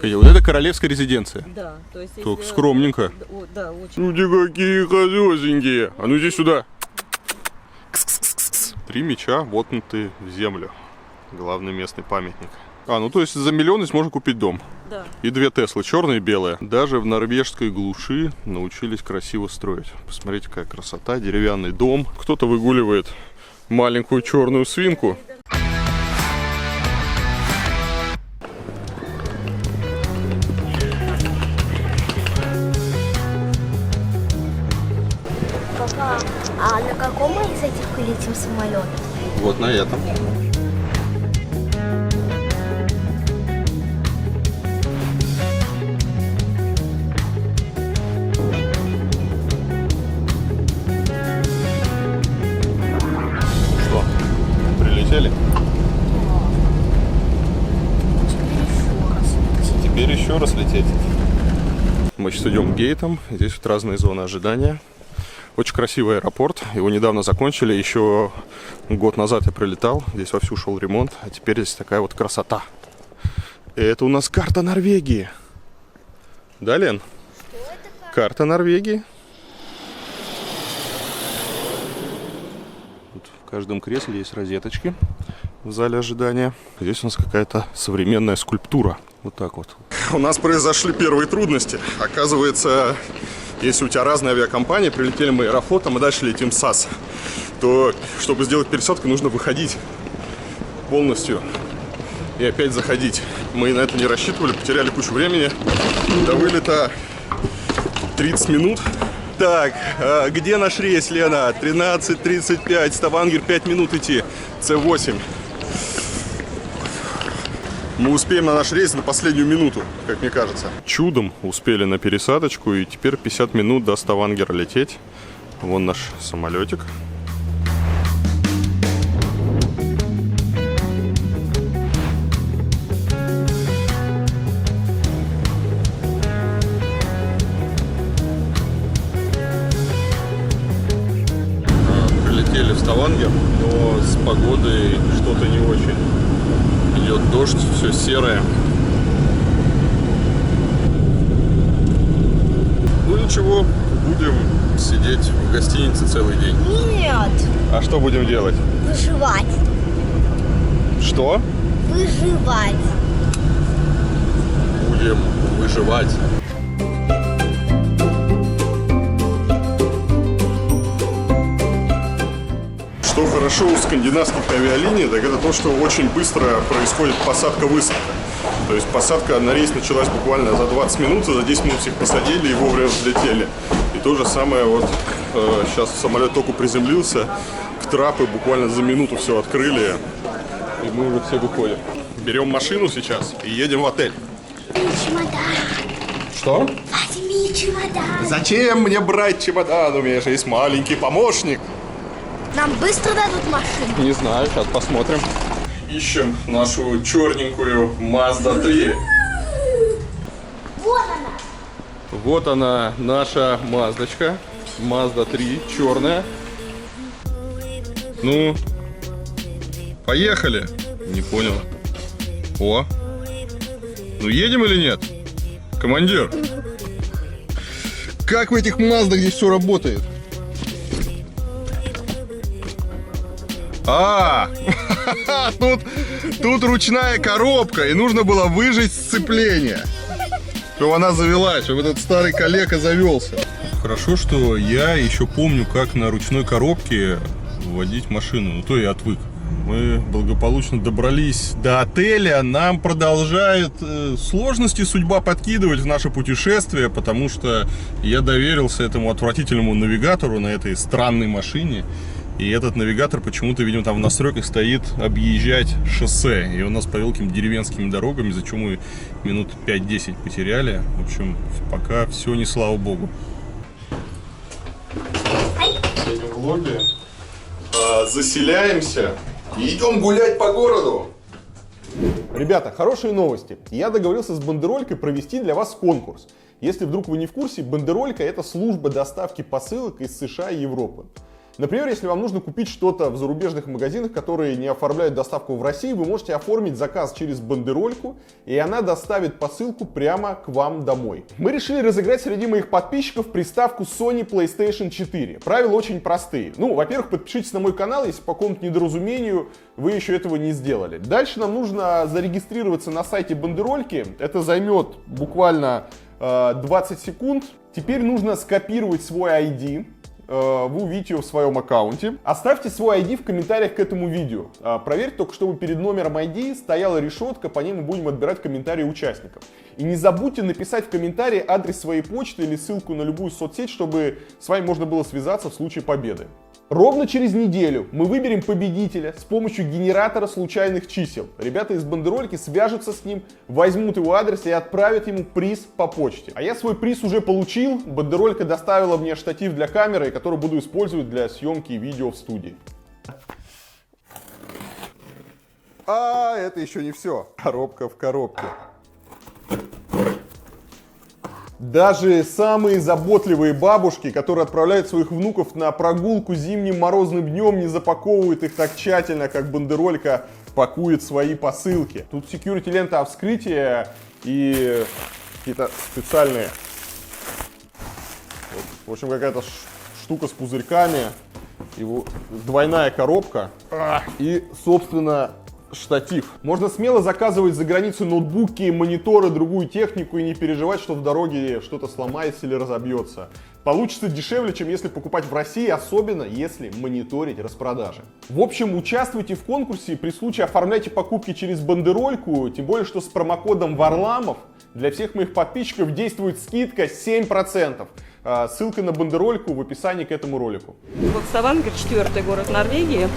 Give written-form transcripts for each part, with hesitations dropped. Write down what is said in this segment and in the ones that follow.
Вот это королевская резиденция. Да, то есть... Так скромненько. Да, очень. Люди какие ходёсенькие. А ну иди сюда. Кс-кс-кс-кс. 3 меча воткнуты в землю. Главный местный памятник. А, ну то есть за миллион здесь можно купить дом. Да. И 2 Теслы, черная и белая. Даже в норвежской глуши научились красиво строить. Посмотрите, какая красота. Деревянный дом. Кто-то выгуливает маленькую черную свинку. Папа, а на каком из этих летим самолет? Вот на этом. Что? Прилетели? Теперь еще раз лететь. Мы сейчас идем гейтом. Здесь вот разные зоны ожидания. Очень красивый аэропорт. Его недавно закончили. Еще год назад я прилетал. Здесь вовсю шел ремонт. А теперь здесь такая вот красота. И это у нас карта Норвегии. Да, Лен? Что это? Карта Норвегии. Вот в каждом кресле есть розеточки в зале ожидания. Здесь у нас какая-то современная скульптура. Вот так вот. У нас произошли первые трудности. Оказывается, если у тебя разные авиакомпании, прилетели мы Аэрофлотом, и дальше летим САС, то, чтобы сделать пересадку, нужно выходить полностью и опять заходить. Мы на это не рассчитывали, потеряли кучу времени. До вылета 30 минут. Так, где наш рейс, Лена? 13:35, Ставангер, 5 минут идти, С8. Мы успеем на наш рейс на последнюю минуту, как мне кажется. Чудом успели на пересадочку, и теперь 50 минут до Ставангера лететь. Вон наш самолетик. Прилетели в Ставангер, но с погодой что-то не очень. Идет дождь, все серое. Ну ничего, будем сидеть в гостинице целый день. Нет, А что будем делать? выживать. Что? Выживать. Будем выживать. Что хорошо у скандинавских авиалиний, так это то, что очень быстро происходит посадка-высадка. То есть посадка на рейс началась буквально за 20 минут, за 10 минут всех посадили и вовремя взлетели. И то же самое вот сейчас самолет только приземлился, к трапы буквально за минуту все открыли, и мы уже все выходим. Берем машину сейчас и едем в отель. Чемодан. Что? Возьми чемодан. Зачем мне брать чемодан? У меня же есть маленький помощник. Нам быстро дадут машину. Не знаю, сейчас посмотрим. Ищем нашу черненькую Mazda 3. Вот она. Вот она, наша Маздочка. Mazda 3, черная. Ну, поехали. Не понял. О. Ну, едем или нет? Командир. Как в этих Маздах здесь все работает? Тут ручная коробка, и нужно было выжать сцепление, чтобы она завелась, чтобы этот старый калека завелся. Хорошо, что я еще помню, как на ручной коробке водить машину, ну то я отвык. Мы благополучно добрались до отеля, нам продолжает сложности судьба подкидывать в наше путешествие, потому что я доверился этому отвратительному навигатору на этой странной машине. И этот навигатор почему-то, видимо, там в настройках стоит объезжать шоссе. И он нас повел какими-то деревенскими дорогами, за что мы минут 5-10 потеряли. В общем, пока все не слава богу. Сегодня в влоге заселяемся и идем гулять по городу. Ребята, хорошие новости. Я договорился с Бандеролькой провести для вас конкурс. Если вдруг вы не в курсе, Бандеролька — это служба доставки посылок из США и Европы. Например, если вам нужно купить что-то в зарубежных магазинах, которые не оформляют доставку в России, вы можете оформить заказ через бандерольку, и она доставит посылку прямо к вам домой. Мы решили разыграть среди моих подписчиков приставку Sony PlayStation 4. Правила очень простые. Ну, во-первых, подпишитесь на мой канал, если по какому-то недоразумению вы еще этого не сделали. Дальше нам нужно зарегистрироваться на сайте бандерольки. Это займет буквально 20 секунд. Теперь нужно скопировать свой ID. Вы увидите его в своем аккаунте. Оставьте свой ID в комментариях к этому видео. Проверьте только, чтобы перед номером ID стояла решетка, по ней мы будем отбирать комментарии участников. И не забудьте написать в комментарии адрес своей почты или ссылку на любую соцсеть, чтобы с вами можно было связаться в случае победы. Ровно через неделю мы выберем победителя с помощью генератора случайных чисел. Ребята из бандерольки свяжутся с ним, возьмут его адрес и отправят ему приз по почте. А я свой приз уже получил. Бандеролька доставила мне штатив для камеры, который буду использовать для съемки видео в студии. А это еще не все. Коробка в коробке. Даже самые заботливые бабушки, которые отправляют своих внуков на прогулку зимним морозным днем, не запаковывают их так тщательно, как бандеролька пакует свои посылки. Тут security лента вскрытия и какие-то специальные, в общем, какая-то штука с пузырьками, его двойная коробка и, собственно, штатив. Можно смело заказывать за границей ноутбуки, мониторы, другую технику и не переживать, что в дороге что-то сломается или разобьется. Получится дешевле, чем если покупать в России, особенно если мониторить распродажи. В общем, участвуйте в конкурсе и при случае оформляйте покупки через бандерольку, тем более, что с промокодом Варламов для всех моих подписчиков действует скидка 7%. Ссылка на бандерольку в описании к этому ролику. Вот Ставангер, 4-й город Норвегии,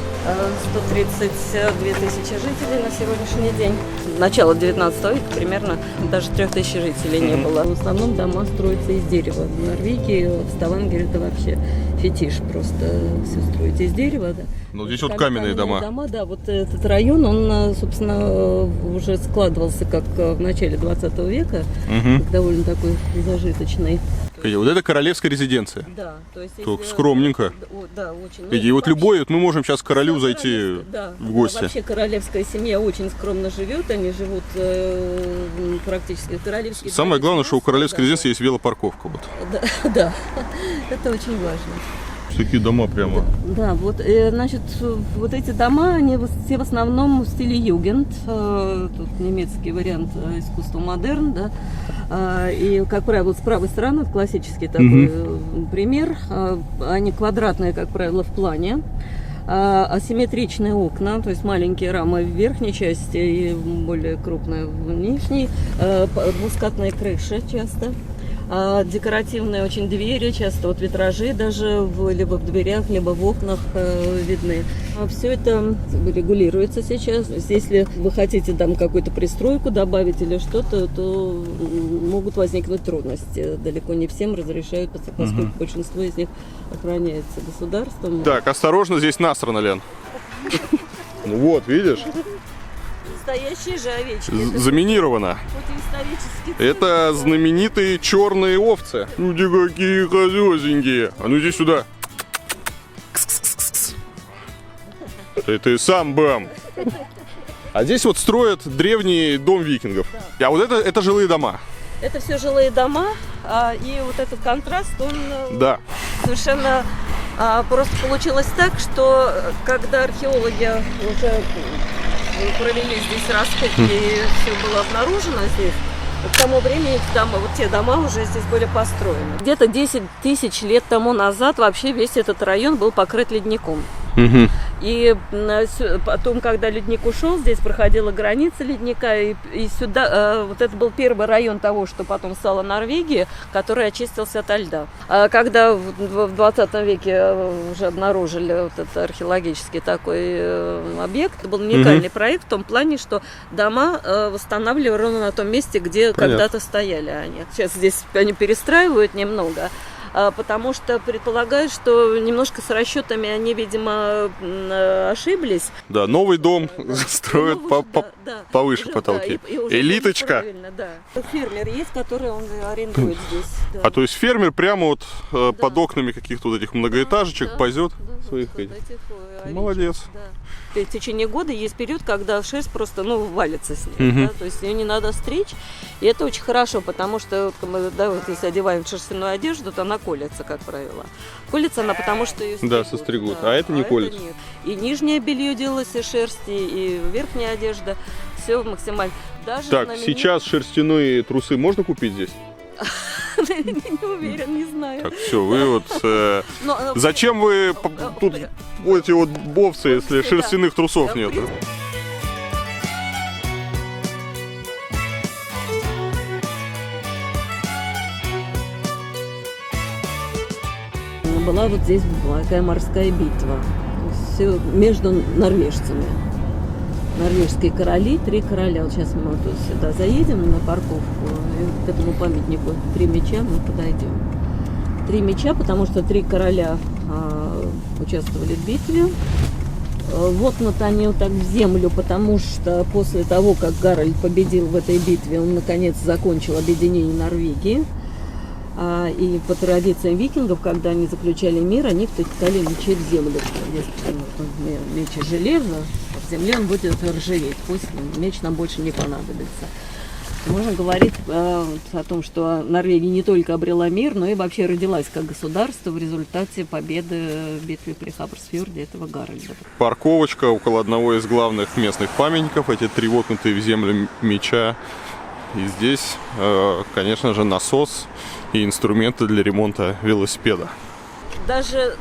132 тысячи жителей на сегодняшний день. Начало 19 века примерно даже 3000 жителей не было. В основном дома строятся из дерева. В Норвегии, в Ставангере это вообще фетиш, просто все строить из дерева. Да. Ну здесь вот каменные дома. Да, вот этот район, он, собственно, уже складывался как в начале 20 века, довольно такой зажиточный. Вот это королевская резиденция. Да, то есть только скромненько. Да, очень. И вот любой, вот мы можем сейчас к королю зайти в гости. Да, вообще королевская семья очень скромно живет, они живут практически королевские. Самое главное, что у королевской резиденции есть велопарковка. Вот. Да, это очень важно. Такие дома прямо. Да, вот, значит, вот эти дома, они все в основном в стиле югенд. Тут немецкий вариант искусства модерн, да. И, как правило, с правой стороны, классический такой пример. Они квадратные, как правило, в плане. Асимметричные окна, то есть маленькие рамы в верхней части и более крупные в нижней. Двускатные крыши часто. Декоративные очень двери, часто вот витражи даже либо в дверях, либо в окнах видны. Все это регулируется сейчас. Если вы хотите там какую-то пристройку добавить или что-то, то могут возникнуть трудности. Далеко не всем разрешают, поскольку большинство из них охраняется государством. Так, осторожно, здесь насрано, Лен. Ну вот, видишь? Настоящие же овечки. Заминировано. Это знаменитые черные овцы. Люди какие хозяйственькие. А ну иди сюда. Это и сам бам. А здесь вот строят древний дом викингов. А вот это жилые дома. Это все жилые дома. И вот этот контраст, он совершенно просто получилось так, что когда археологи уже провели здесь раскопки, и все было обнаружено здесь, к тому времени вот те дома уже здесь были построены. Где-то 10 тысяч лет тому назад вообще весь этот район был покрыт ледником. И потом, когда ледник ушел, здесь проходила граница ледника, и сюда, вот это был первый район того, что потом стало Норвегией, который очистился ото льда. Когда в 20 веке уже обнаружили вот этот археологический такой объект, это был уникальный проект в том плане, что дома восстанавливали ровно на том месте, где когда-то стояли они. Сейчас здесь они перестраивают немного, потому что предполагают, что немножко с расчетами они, видимо, ошиблись. Да, новый дом строят Да. Повыше Уже, потолки. Да, и уже Элиточка. правильно, да. Фермер есть, который он арендует здесь. Да. А то есть фермер прямо вот под окнами каких-то вот этих многоэтажечек Да, пасет да, своих вот этих. овечек. Молодец. Да. В течение года есть период, когда шерсть просто, валится с ней, Мгм. да, то есть ее не надо стричь, и это очень хорошо, потому что, вот, мы, да, вот если одеваем шерстяную одежду, то она колется, как правило. Колется она, потому что ее Да, состригут, а это не колется. нет. И нижнее белье делалось из шерсти, и верхняя одежда, все максимально. Даже Так, знаменит- сейчас шерстяные трусы можно купить здесь? Не уверен, не знаю. Так, все, вы вот... Но, Зачем вы тут эти вот бовцы, если Да. шерстяных трусов Да, нет? Была вот здесь такая морская битва. Все между норвежцами. Норвежские короли, 3 короля. Вот сейчас мы тут сюда заедем на парковку, и к этому памятнику 3 меча мы подойдем. 3 меча, потому что 3 короля участвовали в битве. Воткнуты они вот так в землю, потому что после того, как Гарольд победил в этой битве, он наконец закончил объединение Норвегии. И по традициям викингов, когда они заключали мир, они втыкали мечи в землю. Если меч железно, в земле он будет ржаветь. Пусть меч нам больше не понадобится. Можно говорить о том, что Норвегия не только обрела мир, но и вообще родилась как государство в результате победы в битве при Хаберсфьорде этого Гарольда. Парковочка около одного из главных местных памятников, эти 3 воткнутые в землю меча. И здесь, конечно же, насос и инструменты для ремонта велосипеда. Даже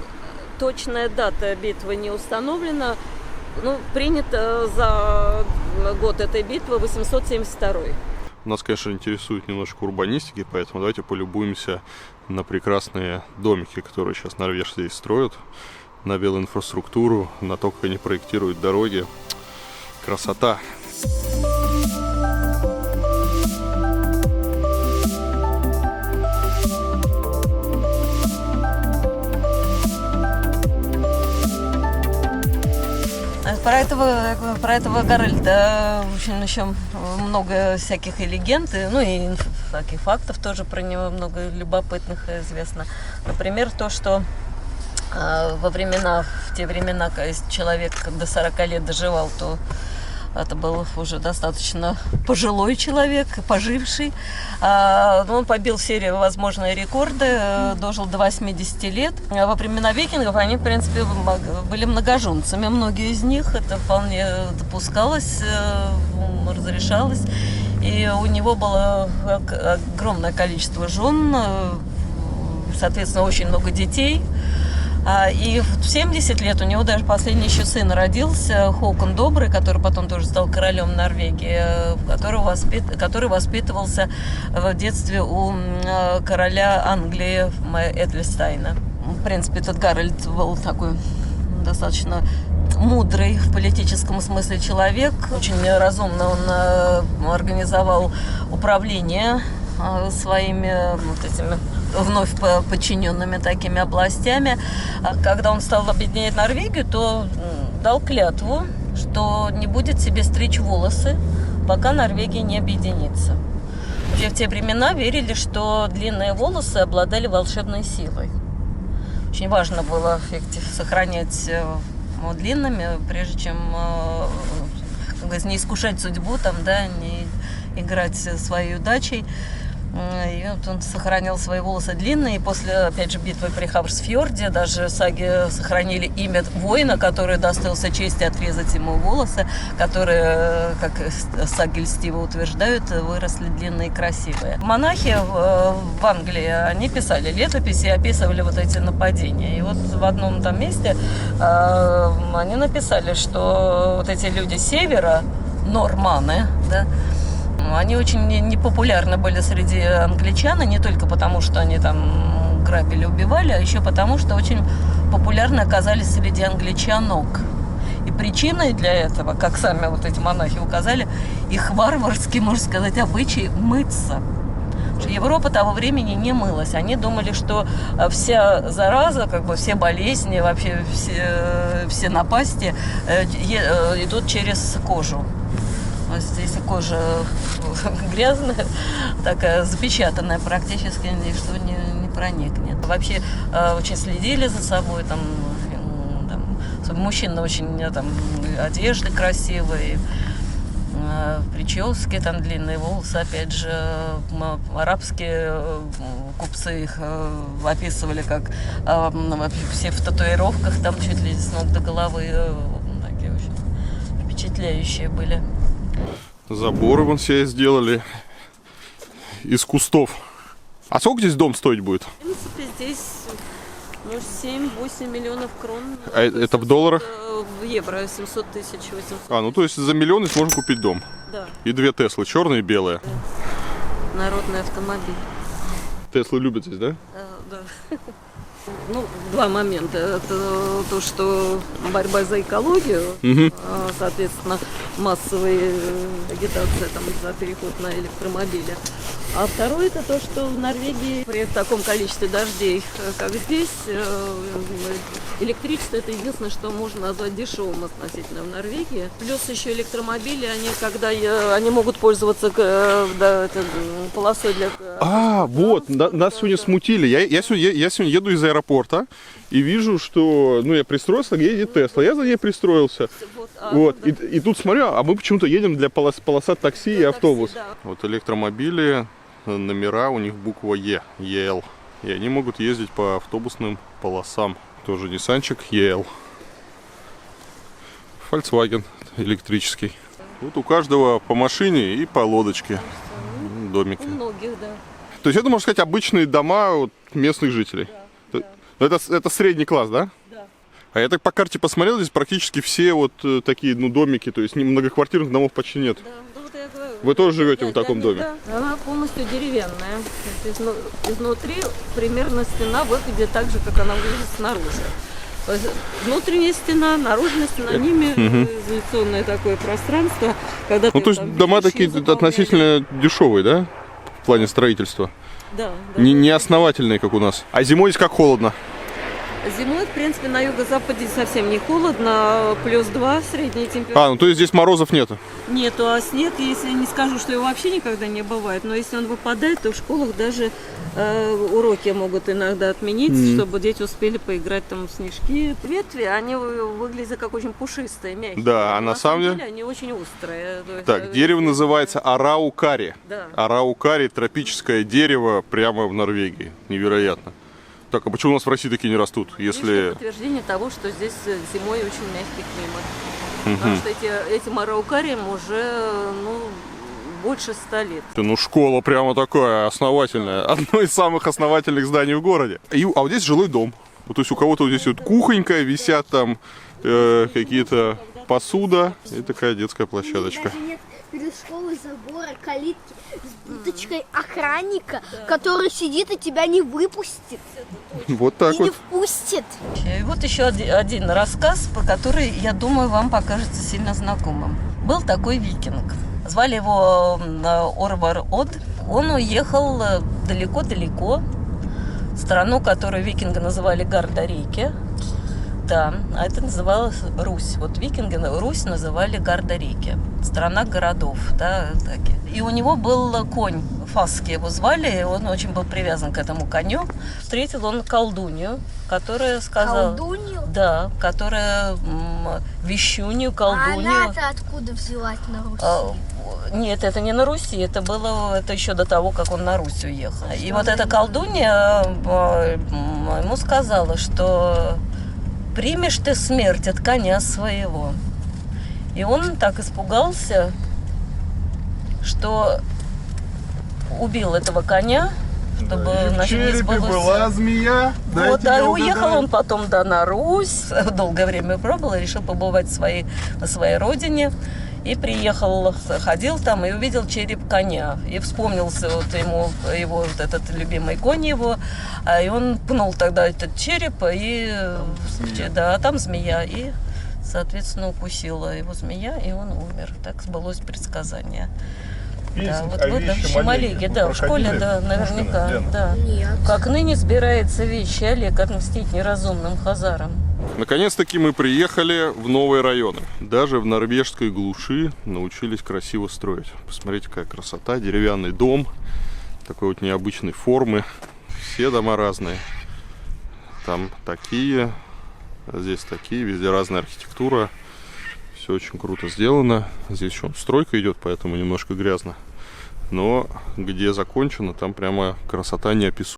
точная дата битвы не установлена. Принято за год этой битвы 872. Нас, конечно, интересует немножко урбанистики, поэтому давайте полюбуемся на прекрасные домики, которые сейчас норвежцы здесь строят, на велоинфраструктуру, на то, как они проектируют дороги. Красота! Про этого Гарольда очень еще много всяких и легенд, и всяких фактов тоже про него много любопытных известно. Например, то, что в те времена, когда человек до 40 лет доживал, то это был уже достаточно пожилой человек, поживший. Он побил все возможные рекорды, дожил до 80 лет. Во времена викингов они, в принципе, были многоженцами. Многие из них это вполне допускалось, разрешалось. И у него было огромное количество жен, соответственно, очень много детей. И в 70 лет у него даже последний еще сын родился, Håkon Добрый, который потом тоже стал королем Норвегии, который воспитывался в детстве у короля Англии Эдельстайна. В принципе, этот Гарольд был такой достаточно мудрый в политическом смысле человек. Очень разумно он организовал управление своими этими вновь подчиненными такими областями. Когда он стал объединять Норвегию, то дал клятву, что не будет себе стричь волосы, пока Норвегия не объединится. Вообще в те времена верили, что длинные волосы обладали волшебной силой. Очень важно было сохранять длинными, прежде чем не искушать судьбу, не играть своей удачей. И вот он сохранял свои волосы длинные. И после, опять же, битвы при Хаберсфьорде даже саги сохранили имя воина, который достоился чести отрезать ему волосы, которые, как саги льстиво утверждают, выросли длинные и красивые. Монахи в Англии, они писали летописи и описывали вот эти нападения. И вот в одном там месте они написали, что вот эти люди севера, норманы, они очень непопулярны были среди англичан, не только потому, что они там грабили, убивали, а еще потому, что очень популярны оказались среди англичанок. И причиной для этого, как сами вот эти монахи указали, их варварский, можно сказать, обычай мыться. Потому что Европа того времени не мылась. Они думали, что вся зараза, все болезни, вообще все напасти идут через кожу. Здесь и кожа грязная, такая запечатанная, практически ничто не проникнет. Вообще очень следили за собой, там мужчины очень там одежды красивые, прически, там длинные волосы, опять же, арабские купцы их описывали как все в татуировках, там чуть ли с ног до головы, такие очень впечатляющие были. Заборы вон себе сделали из кустов. А сколько здесь дом стоить будет? В принципе, здесь 7-8 миллионов крон. А это в долларах? В евро 700 тысяч, 800. Ну то есть за миллион здесь можно купить дом. Да. И 2 Теслы, черная и белая. Народный автомобиль. Теслы любят здесь, да? Да. Ну, два момента. Это то, что борьба за экологию, соответственно, массовая агитация там, за переход на электромобили. А второе, это то, что в Норвегии при таком количестве дождей, как здесь, электричество — это единственное, что можно назвать дешевым относительно в Норвегии. Плюс еще электромобили, они, когда они могут пользоваться полосой для... Вот, нас сегодня смутили. Я сегодня еду из аэропорта и вижу, что, я пристроился, где едет Тесла. Я за ней пристроился. Вот. И тут смотрю, а мы почему-то едем для полоса такси и автобус. Да. Вот электромобили, номера у них буква Е, ЕЛ. И они могут ездить по автобусным полосам. Тоже Ниссанчик ЕЛ. Volkswagen электрический. Вот у каждого по машине и по лодочке. Домики. У многих, да. То есть это, можно сказать, обычные дома местных жителей. Да. Это средний класс, да? Да. А я так по карте посмотрел, здесь практически все вот такие, домики, то есть многоквартирных домов почти нет. Да. Вот я говорю. Вы тоже живете в таком доме? Да. Она полностью деревянная. Изнутри примерно стена выглядит так же, как она выглядит снаружи. То есть внутренняя стена, наружная стена, ними изоляционное такое пространство. Когда то есть дома такие относительно дешевые, да? В плане строительства. Да. Не основательные, как у нас. А зимой здесь как холодно? Зимой, в принципе, на юго-западе совсем не холодно, +2 средняя температура. То есть здесь морозов нету? Нету, а снег, если не скажу, что его вообще никогда не бывает, но если он выпадает, то в школах даже уроки могут иногда отменить, чтобы дети успели поиграть там в снежки. Ветви, они выглядят как очень пушистые, мягкие. Да, а на самом деле они очень острые. Так, дерево называется араукари. Да. Араукари, тропическое дерево прямо в Норвегии. Невероятно. Так, а почему у нас в России такие не растут, если... Подтверждение того, что здесь зимой очень мягкий климат. Потому что этим араукариям уже, больше 100 лет. Школа прямо такая основательная. Одно из самых основательных зданий в городе. А вот здесь жилой дом. То есть у кого-то вот здесь вот кухонька, висят там какие-то посуда и такая детская площадочка. Перед школой забора, калитки с будочкой охранника, который сидит и тебя не выпустит. Вот так и вот. не впустит. И вот еще один рассказ, по который, я думаю, вам покажется сильно знакомым. Был такой викинг. Звали его Орвар Од. Он уехал далеко-далеко в страну, которую викинги называли Гардарейке. Да, а это называлось Русь. Вот викинги Русь называли Гардарейке. Страна городов, да, такие. И у него был конь, Фаски его звали, и он очень был привязан к этому коню. Встретил он колдунью, которая сказала... Колдунью? Да, которая вещунью, колдунью. А она-то откуда взялась на Руси? Нет, это не на Руси, это еще до того, как он на Русь уехал. И вот эта колдунья ему сказала, что примешь ты смерть от коня своего. И он так испугался, что убил этого коня, чтобы не сбылось. змея. Вот, а уехал он потом на Русь, долгое время пробовал, решил побывать на своей родине. И приехал, ходил там и увидел череп коня. И вспомнился его вот этот любимый конь его. И он пнул тогда этот череп, и да, там змея. И, соответственно, укусила его змея, и он умер. Так сбылось предсказание. Да, вот в этом Олеге, да, в школе, да, наверняка, да. Нет. Как ныне сбирается вещи Олег отмстить неразумным хазарам. Наконец-таки мы приехали в новые районы. Даже в норвежской глуши научились красиво строить. Посмотрите, какая красота. Деревянный дом. Такой вот необычной формы. Все дома разные. Там такие, здесь такие. Везде разная архитектура. Все очень круто сделано. Здесь еще стройка идет, поэтому немножко грязно. Но где закончено, там прямо красота неописуемая.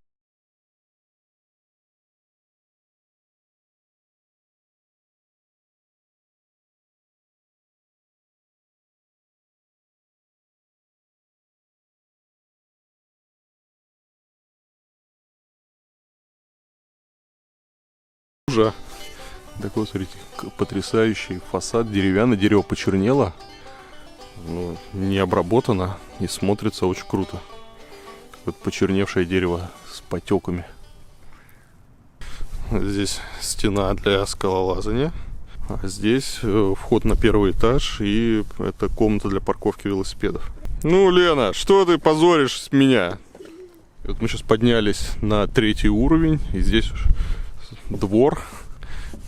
Такой, смотрите, потрясающий фасад деревянный. Дерево почернело, но не обработано и смотрится очень круто. Вот почерневшее дерево с потеками. Здесь стена для скалолазания. А здесь вход на первый этаж, и это комната для парковки велосипедов. Ну, Лена, что ты позоришь меня? Вот мы сейчас поднялись на 3-й уровень, и здесь двор.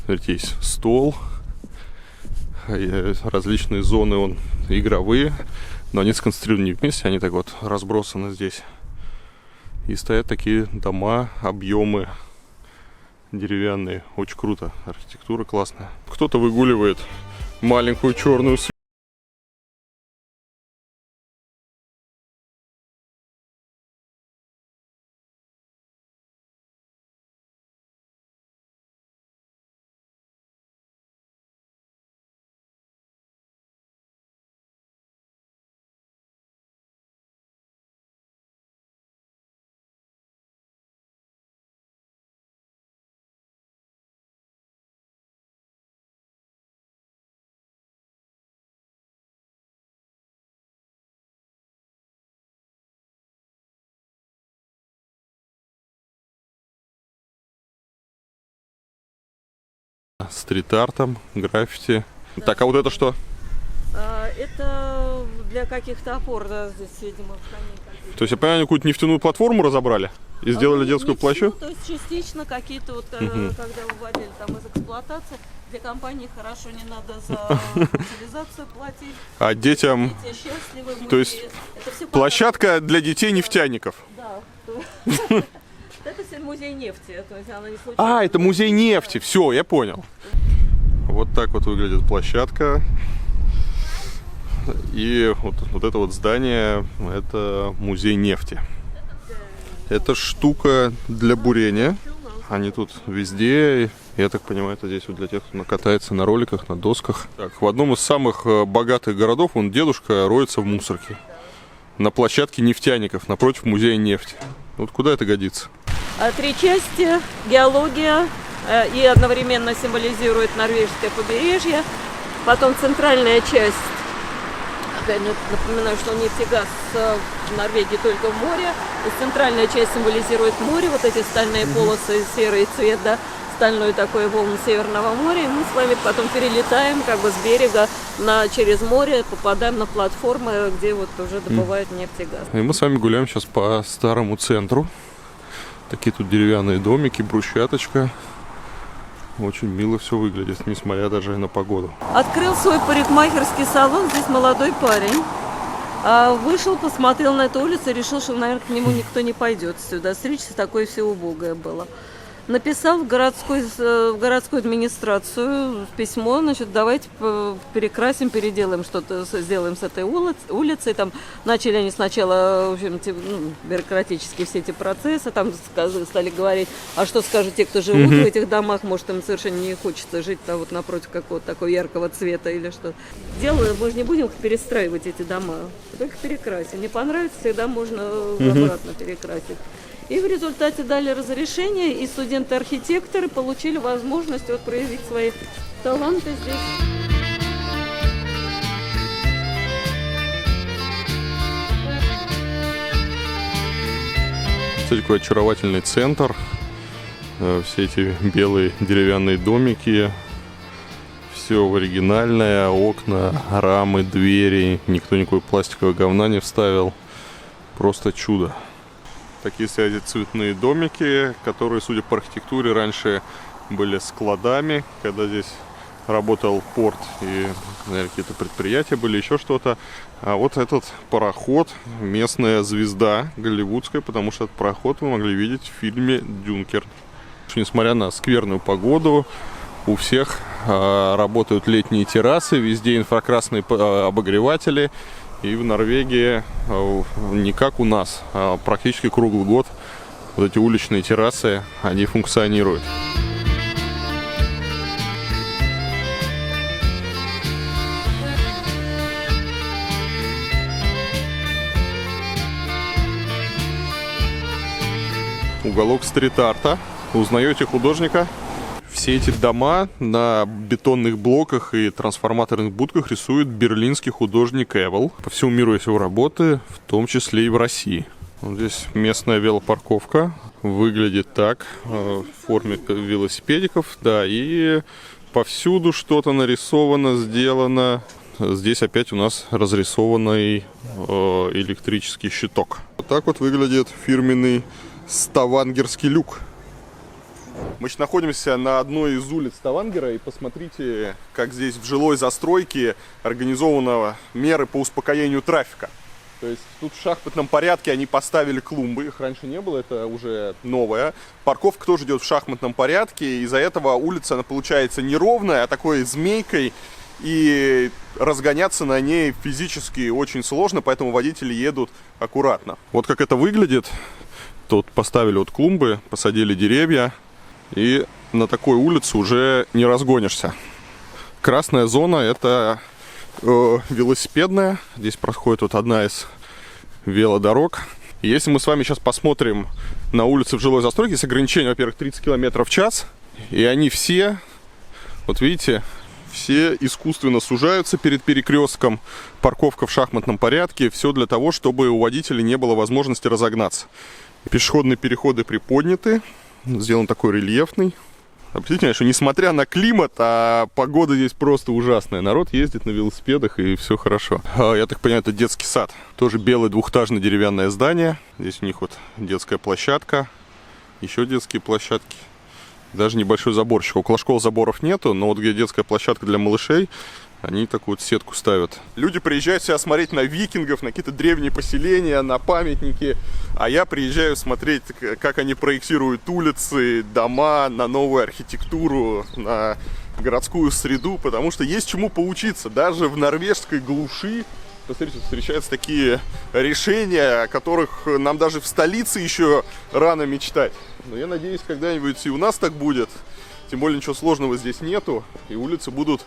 Смотрите, есть стол, различные зоны игровые, но они сконцентрированы не вместе, они так вот разбросаны здесь. И стоят такие дома, объемы деревянные. Очень круто, архитектура классная. Кто-то выгуливает маленькую черную свинью. Стрит-артом, граффити. Да. Так, а вот это что? Это для каких-то опор, да, здесь, видимо, То есть, я понимаю, какую-то нефтяную платформу разобрали и сделали детскую площадку? То есть, частично какие-то, вот, когда выводили там из эксплуатации, для компании хорошо, не надо за утилизацию платить. А детям... Дети счастливы, то есть, площадка для детей-нефтяников. Да. Это музей нефти. То есть она не случайно. А, это музей нефти. Все, я понял. Вот так вот выглядит площадка. И вот это вот здание, это музей нефти. Это штука для бурения. Они тут везде. Я так понимаю, это здесь вот для тех, кто катается на роликах, на досках. Так, в одном из самых богатых городов дедушка роется в мусорке. На площадке нефтяников, напротив музея нефти. Вот куда это годится? 3 части, геология, и одновременно символизирует норвежское побережье. Потом центральная часть, напоминаю, что нефть и газ в Норвегии только в море. И центральная часть символизирует море, вот эти стальные полосы, серый цвет, да, стальной такой волн Северного моря. И мы с вами потом перелетаем как бы с берега через море, попадаем на платформы, где вот уже добывают нефть и газ. И мы с вами гуляем сейчас по старому центру. Такие тут деревянные домики, брусчаточка. Очень мило все выглядит, несмотря даже на погоду. Открыл свой парикмахерский салон здесь молодой парень. Вышел, посмотрел на эту улицу и решил, что, наверное, к нему никто не пойдет сюда стричься, такое все убогое было. Написал в городскую администрацию письмо, значит, давайте перекрасим, переделаем что-то, сделаем с этой улицей. Там начали они сначала, в общем, бюрократические все эти процессы, там стали говорить, а что скажут те, кто живут в этих домах, может, им совершенно не хочется жить там вот напротив какого-то такого яркого цвета или что. Дело, мы же не будем перестраивать эти дома, только перекрасим. Не понравится, всегда можно обратно перекрасить. И в результате дали разрешение, и студенты-архитекторы получили возможность вот проявить свои таланты здесь. Кстати, такой очаровательный центр. Все эти белые деревянные домики. Все оригинальное. Окна, рамы, двери. Никто никакой пластикового говна не вставил. Просто чудо. Такие, кстати, цветные домики, которые, судя по архитектуре, раньше были складами, когда здесь работал порт и, наверное, какие-то предприятия были, еще что-то. А вот этот пароход — местная звезда голливудская, потому что этот пароход вы могли видеть в фильме «Дюнкерк». Несмотря на скверную погоду, у всех работают летние террасы, везде инфракрасные обогреватели. И в Норвегии не как у нас, а практически круглый год вот эти уличные террасы, они функционируют. Уголок стрит-арта. Узнаете художника? Все эти дома на бетонных блоках и трансформаторных будках рисует берлинский художник Эвел. По всему миру есть его работы, в том числе и в России. Вот здесь местная велопарковка. Выглядит так, в форме велосипедиков. Да, и повсюду что-то нарисовано, сделано. Здесь опять у нас разрисованный электрический щиток. Вот так вот выглядит фирменный ставангерский люк. Мы сейчас находимся на одной из улиц Ставангера, и посмотрите, как здесь в жилой застройке организованы меры по успокоению трафика. То есть тут в шахматном порядке они поставили клумбы, их раньше не было, это уже новое. Парковка тоже идет в шахматном порядке, из-за этого улица, она получается неровная, а такой змейкой, и разгоняться на ней физически очень сложно, поэтому водители едут аккуратно. Вот как это выглядит. Тут поставили вот клумбы, посадили деревья. И на такой улице уже не разгонишься. Красная зона — это велосипедная. Здесь проходит вот одна из велодорог. И если мы с вами сейчас посмотрим на улицы в жилой застройке, есть ограничение, во-первых, 30 км в час. И они все, вот видите, все искусственно сужаются перед перекрестком. Парковка в шахматном порядке. Все для того, чтобы у водителей не было возможности разогнаться. Пешеходные переходы приподняты. Сделан такой рельефный. Объясните, что несмотря на климат, а погода здесь просто ужасная. Народ ездит на велосипедах, и все хорошо. Я так понимаю, это детский сад. Тоже белое двухэтажное деревянное здание. Здесь у них вот детская площадка. Еще детские площадки. Даже небольшой заборчик. Около школ заборов нету, но вот где детская площадка для малышей, они такую вот сетку ставят. Люди приезжают сюда смотреть на викингов, на какие-то древние поселения, на памятники. А я приезжаю смотреть, как они проектируют улицы, дома, на новую архитектуру, на городскую среду. Потому что есть чему поучиться. Даже в норвежской глуши, посмотрите, встречаются такие решения, о которых нам даже в столице еще рано мечтать. Но я надеюсь, когда-нибудь и у нас так будет. Тем более ничего сложного здесь нету, и улицы будут